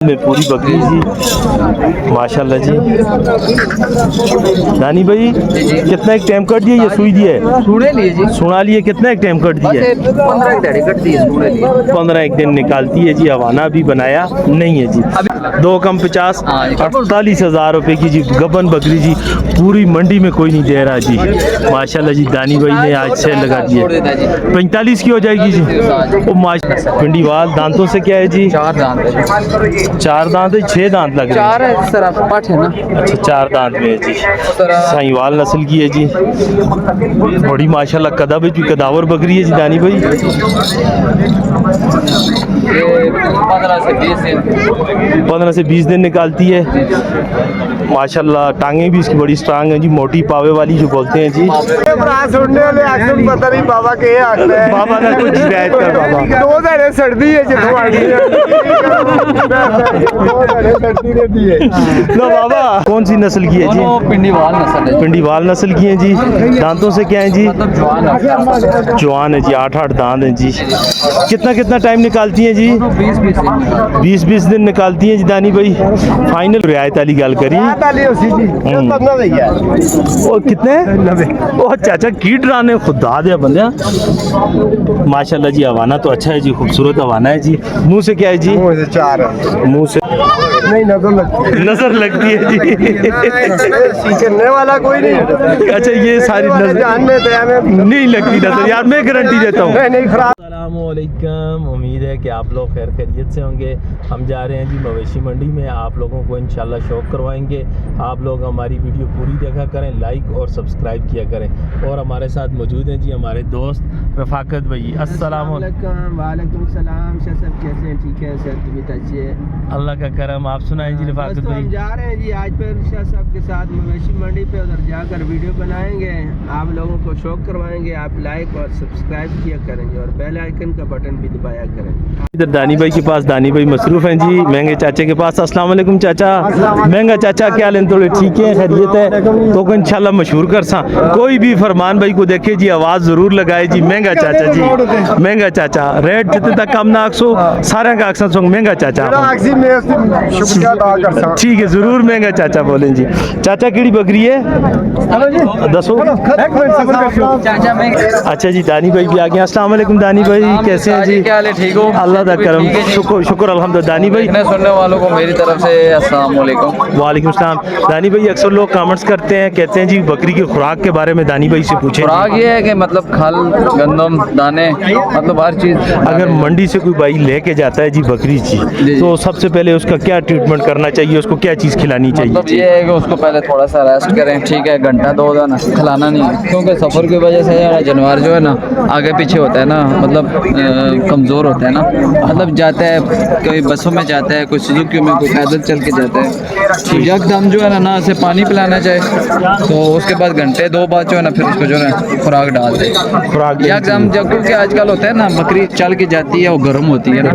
में पूरी बकरी जी माशाल्लाह जी। दानी भाई कितना एक टाइम कट दिया, ये सुई दिया है? सुने लिए जी, सुना लिए कितना एक टाइम कट दिया है? 15 दिहाड़ी कट दी है, सुने लिए 15 एक दिन निकालती है जी। हवाना भी बनाया नहीं है जी। 2 कम 50 48,000 रुपए की जी गबन बकरी जी। पूरी मंडी में कोई नहीं दे रहा जी माशाल्लाह जी। दानी भाई ने आज से लगा दिया 45 की हो जाएगी जी। वो पिंडीवाल दांतों से क्या है जी? 4 दांत है, 4 दांत है, 6 दांत लग रहे 4 है सर, आप पट है ना। अच्छा 4 दांत में है जी। साहिवाल नस्ल की है जी। बड़ी माशाल्लाह कदा भी कदावर बकरी है जी दानी भाई। ये 15 से 20 दिन निकालती है माशाल्लाह। टांगे भी इसकी बड़ी स्ट्रांग है जी, मोटी पावे वाली जो बोलते हैं जी। पता नहीं बाबा के बाबा का कुछ शिकायत कर बाबा। 2 दिन सर्दी है लो बाबा कौन सी नस्ल की है जी? पिंडीवाल नस्ल है, पिंडीवाल नस्ल की है जी। दांतों से क्या है जी? मतलब जवान है, जवान है जी। 8 दांत हैं जी। कितना टाइम निकालती हैं जी? 20 दिन निकालती हैं जी दानी भाई। फाइनल रियायत वाली गल करी और कितने 90। ओ चाचा की डराने खुदा दे बंदे माशाल्लाह जी। हवाना तो अच्छा है जी, खूबसूरत हवाना है जी। मुंह से क्या है जी? मुंह से 4 मुंह से नहीं, नजर लगती है जी। करने वाला कोई नहीं। अच्छा ये सारी नजर नहीं लगती नजर यार, मैं गारंटी देता हूँ। अस्सलामुअलैकुम, उम्मीद है कि आप लोग खैर खैरियत से होंगे। हम जा रहे हैं जी मवेशी मंडी में, आप लोगों को इंशाल्लाह शौक़ करवाएंगे। आप लोग हमारी वीडियो पूरी देखा करें, लाइक और सब्सक्राइब किया करें। और हमारे साथ मौजूद हैं जी हमारे दोस्त रफ़ाकत भाई। अस्सलामुअलैकुम। वालेकुम सलाम। सब कैसे हैं? ठीक है, सेहत तबीयत अच्छी है, अल्लाह का करम। आप सुनाएं जी रफ़ाकत भाई। हम जा रहे हैं जी आज फिर शाह साहब के साथ मवेशी मंडी पे, उधर जाकर वीडियो बनाएंगे, आप लोगों को शौक करवाएंगे। आप लाइक और सब्सक्राइब किया करेंगे और बेल आइकन का बटन भी दबाया करें। इधर दानी भाई के पास, दानी भाई मसरूफ़ हैं जी महंगे चाचे के पास। अस्सलाम वालेकुम चाचा। महंगा चाचा क्या हाल है? थोड़े ठीक है, खैरियत है तो को इंशाल्लाह मशहूर कर सा। कोई भी फरमान भाई को देखे जी आवाज़ ज़रूर लगाए जी महंगा चाचा जी। महंगा चाचा रेट जितने तक कम ना आखसो सारे का अक्सर सो महंगा चाचा। ठीक है ज़रूर महंगा चाचा बोलें जी। चाचा केड़ी बकरी है दसो? अच्छा जी दानी भाई भी आ गए। अस्सलाम वालेकुम दानी भाई, कैसे हैं जी? क्या हाल है? ठीक हो? अल्लाह का करम, शुक्र अल्हम्दुलिल्लाह। दानी भाई सुनने वालों को मेरी तरफ से अस्सलाम वालेकुम। वालेकुम सलाम। दानी भाई अक्सर लोग कमेंट्स करते हैं, कहते हैं जी बकरी की खुराक के बारे में दानी भाई से पूछें। खुराक ये है कि मतलब खल, गंदम, दाने, मतलब हर चीज़। अगर मंडी से कोई भाई लेके जाता है जी बकरी जी, तो सबसे पहले उसका क्या ट्रीटमेंट करना चाहिए? उसको क्या चीज़ खिलानी चाहिए? मतलब ये है कि उसको पहले थोड़ा सा रेस्ट करें, ठीक है, घंटा 2 घंटा खिलाना नहीं है, क्योंकि सफ़र की वजह से यार जानवर जो है ना आगे पीछे होता है ना, मतलब कमज़ोर होता है ना, मतलब जाता है कोई बसों में जाता है, कोई सुजुकी में, कोई पैदल चल के जाता है। तो यकदम जो है ना उसे पानी पिलाना चाहिए, तो उसके बाद घंटे 2 बाद जो है ना फिर उसको जो है खुराक डाल दे। खुराक यकदम जब, क्योंकि आजकल होता है ना बकरी चल के जाती है वो गर्म होती है ना,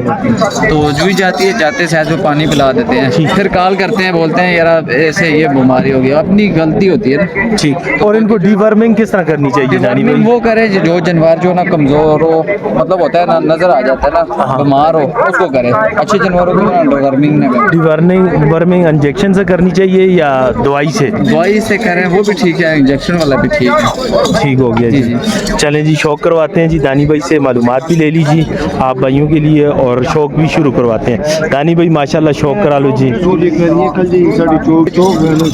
तो जो ही जाती है जाते शायद वो पानी पिला देते हैं, फिर कॉल करते हैं, बोलते हैं यार ऐसे ये बीमारी हो गई, अपनी गलती होती है ना। ठीक। और इनको डीवर्मिंग किस तरह करनी चाहिए दानी भाई? वो करे जो जानवर जो ना कमजोर हो, मतलब होता है ना नजर आ जाता है ना, बीमार हो, उसको करे। अच्छे जानवरों को डीवर्मिंग ना करें। डीवर्मिंग इंजेक्शन से करनी चाहिए या दवाई से? दवाई से करें वो भी ठीक है, इंजेक्शन वाला भी ठीक है। ठीक हो गया जी। चलें जी शौक करवाते हैं जी दानी भाई से, मालूमात भी ले लीजिए आप भाइयों के लिए और शौक भी शुरू करवाते हैं। दानी भाई माशाल्लाह शौक करा लो जी।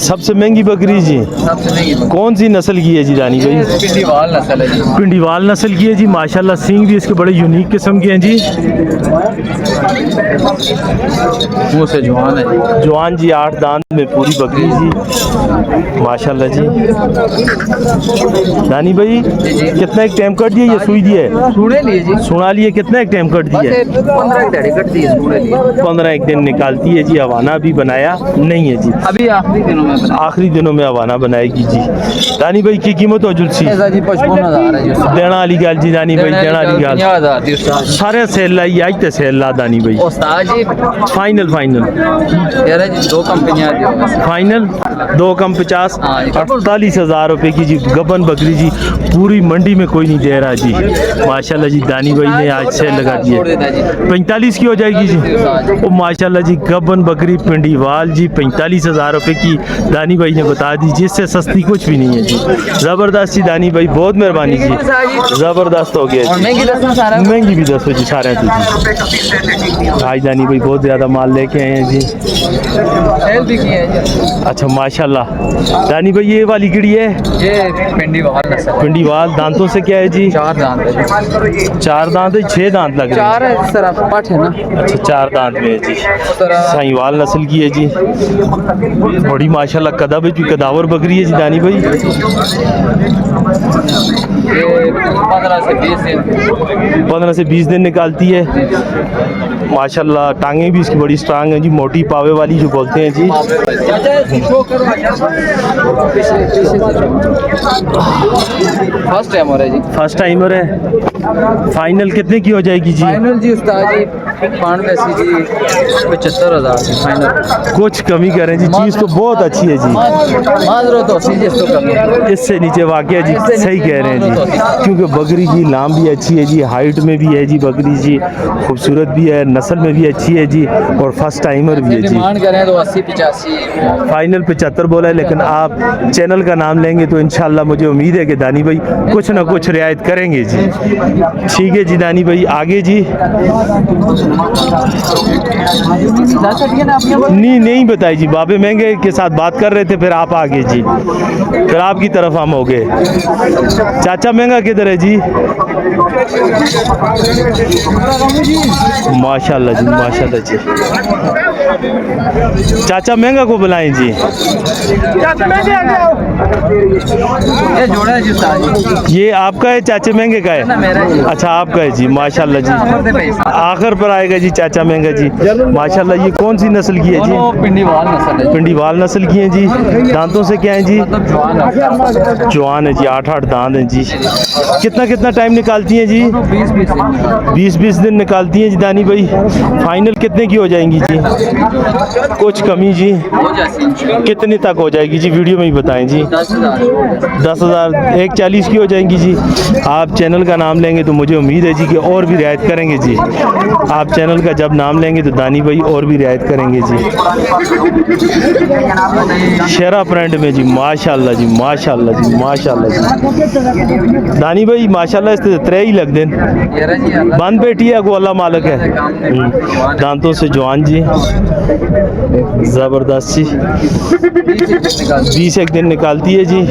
सबसे महंगी बकरी जी सबसे महंगी कौन सी नस्ल की है जी दानी भाई? पिंडीवाल नस्ल है जी। पिंडीवाल नस्ल की है जी माशाल्लाह। सींग भी इसके बड़े यूनिक किस्म के हैं जी। मुँह से जवान है, जवान जी। 8 दांत में पूरी बकरी जी माशाल्लाह जी। दानी भाई कितना एक टाइम कट दिया, ये सुई दिया है? सुने लिए जी, सुना लिए कितना एक टाइम कट दिया है? 15 दिहाड़ी कट दी है, सुने लिए 15 एक दिन निकालती है जी। हवाना भी बनाया नहीं है जी। अभी आखिरी दिनों में आखिरी दिनों में हवाना बनाएगी जी। दानी भाई की कीमत हो जुलसी जी 55,000 है जी। देना वाली गल जी दानी भाई, देना वाली गल 15,000 दी उस्ताद जी। सारे सेल लाई आज ते सेल ला दानी भाई उस्ताद जी फाइनल यार जी दो कंपनियां दी फाइनल 2 कम 50 हाँ जी। 48,000 रुपए की जी गबन बकरी जी पूरी मंडी में कोई नहीं दे रहा जी माशाल्लाह जी दानी भाई ने आज सेल लगा दी छोड़ देता जी। 45 की हो जाएगी जी ओ माशाल्लाह जी गबन बकरी पिंडीवाल जी 45,000 रुपए की दानी भाई ने बता दी जिससे सस्ती कुछ भी नहीं है जी जबरदस्त जी दानी भाई बहुत मेहरबानी जी जबरदस्त हो गया और जी महंगी दस सारा महंगी भी दसो जी सारे जी आज दानी भाई बहुत ज़्यादा माल लेके आए हैं जी सेल भी किए हैं जी। अच्छा माशाल्लाह दानी भाई ये वाली गिड़ी है ये पिंडी वाल नस्ल है। पिंडीवाल दांतों से क्या है जी 4 दांत है जी। 4 दांत है 6 दांत लग रहे 4 है सर आप पट है ना हैं अच्छा 4 दांत में है जी तरह साहीवाल नस्ल की है जी बड़ी माशाल्लाह कदब है जी कदावर बकरी है जी दानी भाई ये 15 से 20 दिन 15 से 20 दिन निकालती है माशाल्लाह टांगे भी इसकी बड़ी स्ट्रांग है जी मोटी पावे वाली जो बोलते हैं जी फर्स्ट टाइम हो रहा है जी। फर्स्ट टाइमर है फाइनल कितने की हो जाएगी जी फाइनल जी उस्ताद जी 95 जी 75,000 जी फाइनल। कुछ कमी करें जी चीज़ तो बहुत अच्छी है जी माजरो तो सीधे तो कमी इससे नीचे वाकया जी सही कह रहे हैं जी क्योंकि बकरी जी लाम भी अच्छी है जी हाइट में भी है जी बकरी जी खूबसूरत भी है नस्ल में भी अच्छी है जी और फर्स्ट टाइमर भी है जी डिमांड करें तो 80-85 फाइनल 75 बोला है लेकिन आप चैनल का नाम लेंगे तो इंशाल्लाह मुझे उम्मीद है कि दानी भाई कुछ ना कुछ रियायत करेंगे जी ठीक है जी दानी भाई आगे जी नहीं बताई जी बाबे महंगे के साथ बात कर रहे थे फिर आप आगे जी फिर आपकी तरफ हम हो गए चाचा महंगा किधर है जी माशाल्लाह जी माशाल्लाह जी चाचा महंगा को बुलाएं जी ये जोड़ा है जी उस्ताद जी। ये आपका है चाचे महंगे का ना है मेरा जी। अच्छा आपका है जी माशाल्लाह जी नंबर दे भाई साहब। आखिर पर आएगा जी चाचा महंगा जी माशाल्लाह ये कौन सी नस्ल की है जी दोनों पिंडी वाल नस्ल है जी। पिंडीवाल नस्ल की हैं जी दांतों से क्या है जी मतलब जवान है जवान है जी 8 दांत हैं जी कितना टाइम निकालती हैं जी 20 दिन निकालती हैं जी दानी भाई फाइनल कितने की हो जाएंगी जी कुछ कमी जी हो जाती कितने तक हो जाएगी जी वीडियो में ही बताएं जी 10,000 140 की हो जाएंगी जी आप चैनल का नाम लेंगे तो मुझे उम्मीद है जी कि और भी रियायत करेंगे जी आप चैनल का जब नाम लेंगे तो दानी भाई और भी रियायत करेंगे जी शेरा प्रिंट में जी माशाल्लाह जी माशाल्लाह जी माशाल्लाह जी दानी भाई माशाल्लाह इस त्रे ही लग देन बंद बैठी है को अल्लाह मालिक है दांतों से जवान जी ज़बरदस्त जी 20 एक दिन निकालती है जी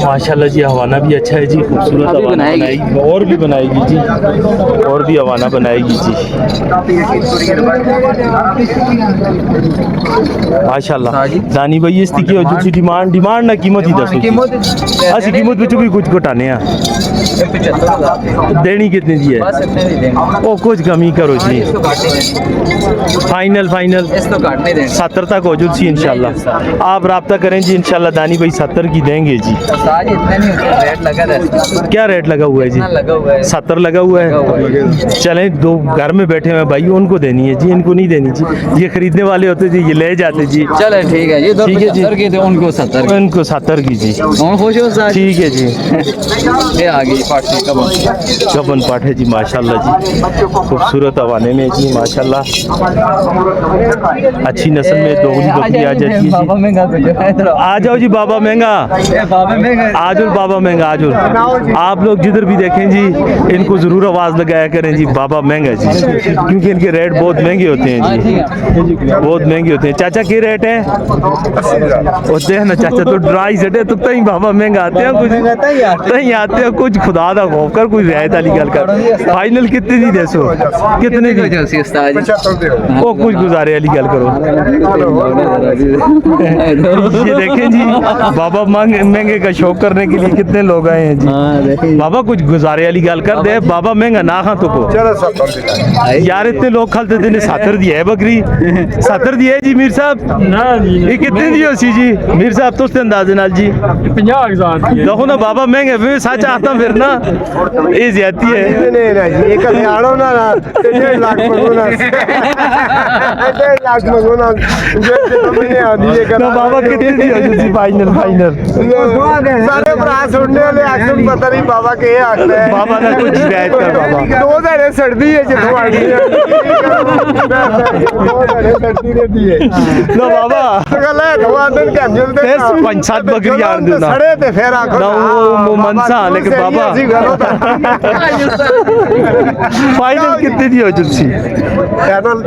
माशाल्लाह जी हवाना भी अच्छा है जी खूबसूरत अभी हवाना बनाएगी। बनाएगी और भी बनाएगी जी और भी हवाना बनाएगी जी माशाल्लाह हाँ जी। दानी भाई इसकी की जो सी डिमांड ना कीमत ही दसो असि कीमत ਵਿੱਚ भी कुछ घटाने हैं देनी कितनी दी है ओ कुछ कमी करो जी फाइनल 70 तक हो जुल सी इंशाल्लाह आप राब्ता करें जी इंशाल्लाह दानी भाई 70 की देंगे जी क्या रेट लगा हुआ है जी 70 लगा हुआ है चलें दो घर में बैठे हुए भाई उनको देनी है जी इनको नहीं देनी जी ये खरीदने वाले होते जी ये ले जाते जी चले ठीक है ये ठीक है जी। 75 की थे उनको 70 इनको 70 की जी कौन खुश हो साहब ठीक है जी ये आ गई पार्टी कब गबन पाठ है जी माशाल्लाह जी खूबसूरत हवाने में जी माशाल्लाह अच्छी नस्ल में दोगली बकरी आ जाती है बाबा जी महंगा कुछ आ जाओ जी बाबा महंगा बाबा महंगा आजुल बाबा महंगा आजुल आप लोग जिधर भी देखें जी इनको ज़रूर आवाज़ लगाया करें जी बाबा महंगा जी क्योंकि इनके रेट बहुत महंगे होते हैं जी बहुत महंगे होते हैं चाचा के रेट है होते हैं ना चाचा तो ड्राई सेटे तो तई बाबा महंगा आते हैं कुछ तई आते हैं कुछ खुदा दा खौफ कर कोई रियायत वाली गल कर फाइनल कितने दी दसो कितने दी जर्सी उस्ताद जी 75 दे वो कुछ गुजारे वाली गल करो ये देखें जी बाबा महंगे का शौक करने के लिए कितने लोग आए हैं जी बाबा कुछ गुजारे वाली गल कर दे बाबा महंगा ना खा तो को चलो 70 दिला यार इतने लोग खलते थे ने 70 दिया है बकरी 70 दिया है जी मीर साहब ना जी ये कितने दी होसी जी मीर साहब तो उसके अंदाजे नाल जी 50,000 की देखो ना बाबा महंगे वे सच आता फिर ना ये ज्यादा है नहीं ना जी एक हरियाणा ना 1.5 लाख मंगो ना 1.5 लाख मंगो ना जो मैंने आधी ये ना बाबा कितने दी होसी फाइनल सारे भरा सुनने वाले आखिर पता नहीं बाबा के आखदा है बाबा ना कुछ रियायत कर बाबा दो धड़े सड़दी है जिथों आनी है दो धड़े सड़दी रहती है ना बाबा गल है दो दिन कैंजल दे बस 5-7 बकरी आन देना सड़े ते फिर आखो ना वो मनसा लेकिन बाबा फाइनल कितने दी हो जुलसी चैनल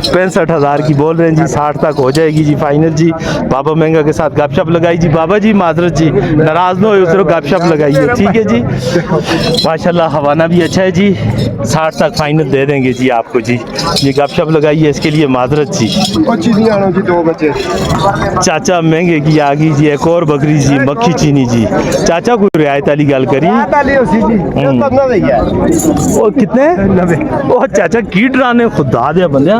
65,000 की बोल रहे हैं जी 60 तक हो जाएगी जी फाइनल जी बाबा महंगा के साथ गपशप लगाई जी बाबा जी माजरत जी नाराज ना हो उस गपशप लगाइए ठीक है जी माशाल्लाह हवाना भी अच्छा है जी 60 तक फाइनल दे देंगे जी आपको जी ये गपशप लगाइए इसके लिए माजरत जी अच्छी नहीं आना जी दो बच्चे चाचा महंगे की आ गई जी एक और बकरी जी मक्खी चीनी जी चाचा कोई रियायत वाली गल करी ताली होसी जी ये तब ना भैया वो कितने 90 वो चाचा की डराने खुदा दे बंदे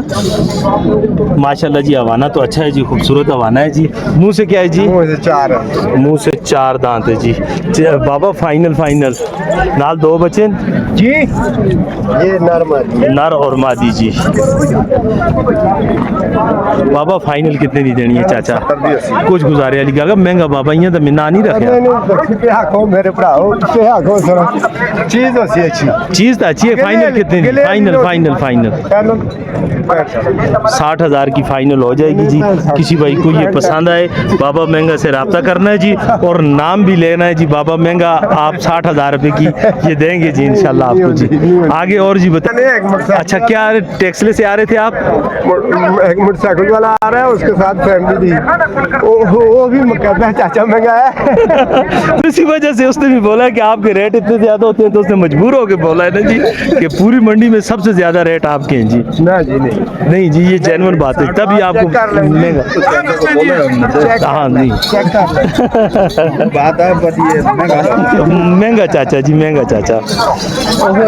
माशाल्लाह जी हवाना तो अच्छा है जी खूबसूरत हवाना है जी मुंह से क्या है जी मुंह से 4 है मुंह से 4 दांत है जी बाबा फाइनल नाल 2 बच्चे जी ये नर नर और मादी जी बाबा फाइनल कितने दी देनी है चाचा कुछ गुजारे वाली गल महंगा बाबा इयां तो मिना नहीं रखा पे आखो मेरे भराओ पे आखो सर चीज होसी अच्छी चीज तो अच्छी है फाइनल कितने दी फाइनल 60,000 की फाइनल हो जाएगी जी किसी भाई को ये पसंद आए बाबा महंगा से रब्ता करना है जी और नाम भी लेना है जी बाबा महंगा आप 60,000 रुपए की ये देंगे जी इंशाल्लाह आपको जी आगे और जी बताइए अच्छा क्या टैक्सले से आ रहे थे आप एक मोटरसाइकिल वाला आ रहा है उसके साथ फैमिली थी वो भी कहता है चाचा महंगा है इसी वजह से उसने भी बोला कि आपके रेट इतने ज्यादा होते हैं तो उसने मजबूर होकर बोला है ना जी कि पूरी मंडी में सबसे ज्यादा रेट आपके हैं जी ना जी नहीं जी ये जेन्युइन बात है तभी आपको मिलेगा हाँ नहीं बात है बस ये महंगा चाचा जी महंगा चाचा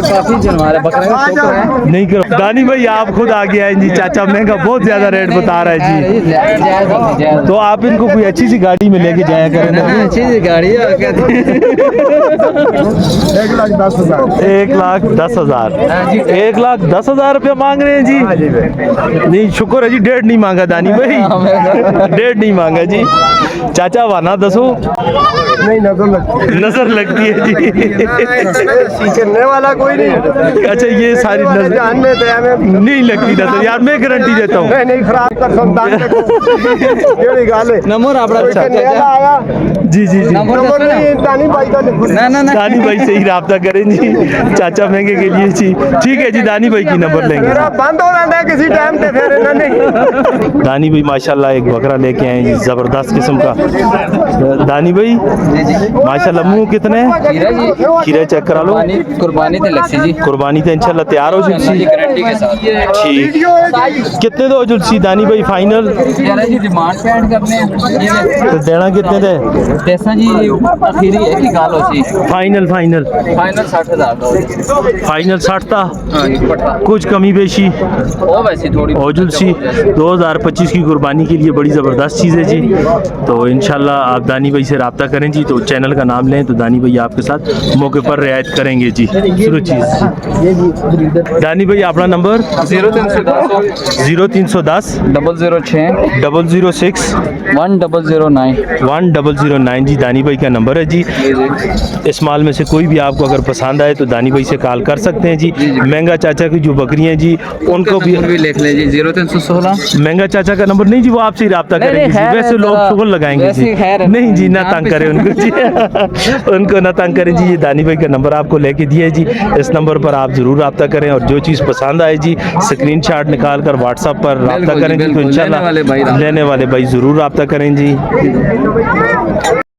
काफी जानवर है बकरे का शौक है नहीं करो दानी भाई आप खुद आगे आए जी चाचा महंगा बहुत ज्यादा रेट बता रहा है जी जायज तो आप इनको कोई अच्छी सी गाड़ी में लेके जाया करें ना अच्छी सी गाड़ी है कहते हैं 1,10,000 1,10,000 रुपया मांग रहे हैं जी नहीं शुक्र है जी 1.5 नहीं मांगा दानी भाई 1.5 नहीं मांगा जी चाचा वाना दसो नहीं नजर लगती है जी करने वाला कोई नहीं अच्छा ये सारी नजर जानने थे हमें नहीं लगती नजर यार मैं गारंटी देता हूँ नहीं खराब कर संतान केड़ी गल है नंबर आपड़ा कोई करने वाला आया जी जी जी नंबर नहीं दानी भाई का लिखो ना दानी भाई से ही राब्ता करें जी चाचा महंगे के लिए जी ठीक है जी दानी भाई की नंबर लेंगे मेरा बंद हो रहा है किसी टाइम पे फिर नहीं दानी भाई माशाल्लाह एक बकरा लेके आए जी जबरदस्त किस्म का दानी भाई माशाल्लाह मुंह कितने हीरा जी खीरा चेक करा लो कुर्बानी थे लक्ष्य जी कुर्बानी तो इंशाल्लाह तैयार हो जुलसी गारंटी के साथ ठीक कितने दो जुलसी दानी भाई फाइनल यार जी डिमांड पे ऐड करने हैं तो देना कितने दे पैसा जी आखिरी है कि गाल हो सी फाइनल फाइनल 60,000 फाइनल 60 था हां जी पट्टा कुछ कमी बेशी ओ वैसे थोड़ी ओजुलसी 2025 की कुर्बानी के लिए बड़ी ज़बरदस्त चीज़ है जी तो इंशाल्लाह आप दानी भाई से रब्ता करें जी तो चैनल का नाम लें तो दानी भाई आपके साथ मौके पर रियायत करेंगे जी शुरू चीज़ दानी भाई अपना नंबर 0310 0306006 1009 जी दानी भाई का नंबर है जी इस माल में से कोई भी आपको अगर पसंद आए तो दानी भाई से कॉल कर सकते हैं जी महंगा चाचा की जो बकरियां जी उनको भी लिख ले जी 0316 महंगा चाचा का नंबर नहीं जी वो आपसे ही रब्ता करेंगे जी खैर वैसे है, लोग जरा शुगल लगाएंगे वैसे जी खैर है। नहीं जी ना यहाँ तंग पे करें उनको जी उनको ना तंग करें जी ये दानी भाई का नंबर आपको लेके दिया है जी इस नंबर पर आप जरूर रब्ता करें और जो चीज़ पसंद आए जी स्क्रीनशॉट निकाल कर व्हाट्सएप पर रब्ता बिल्कुल जी, करें जी तो बिल्कुल। इंशाल्लाह लेने वाले भाई जरूर रब्ता करें जी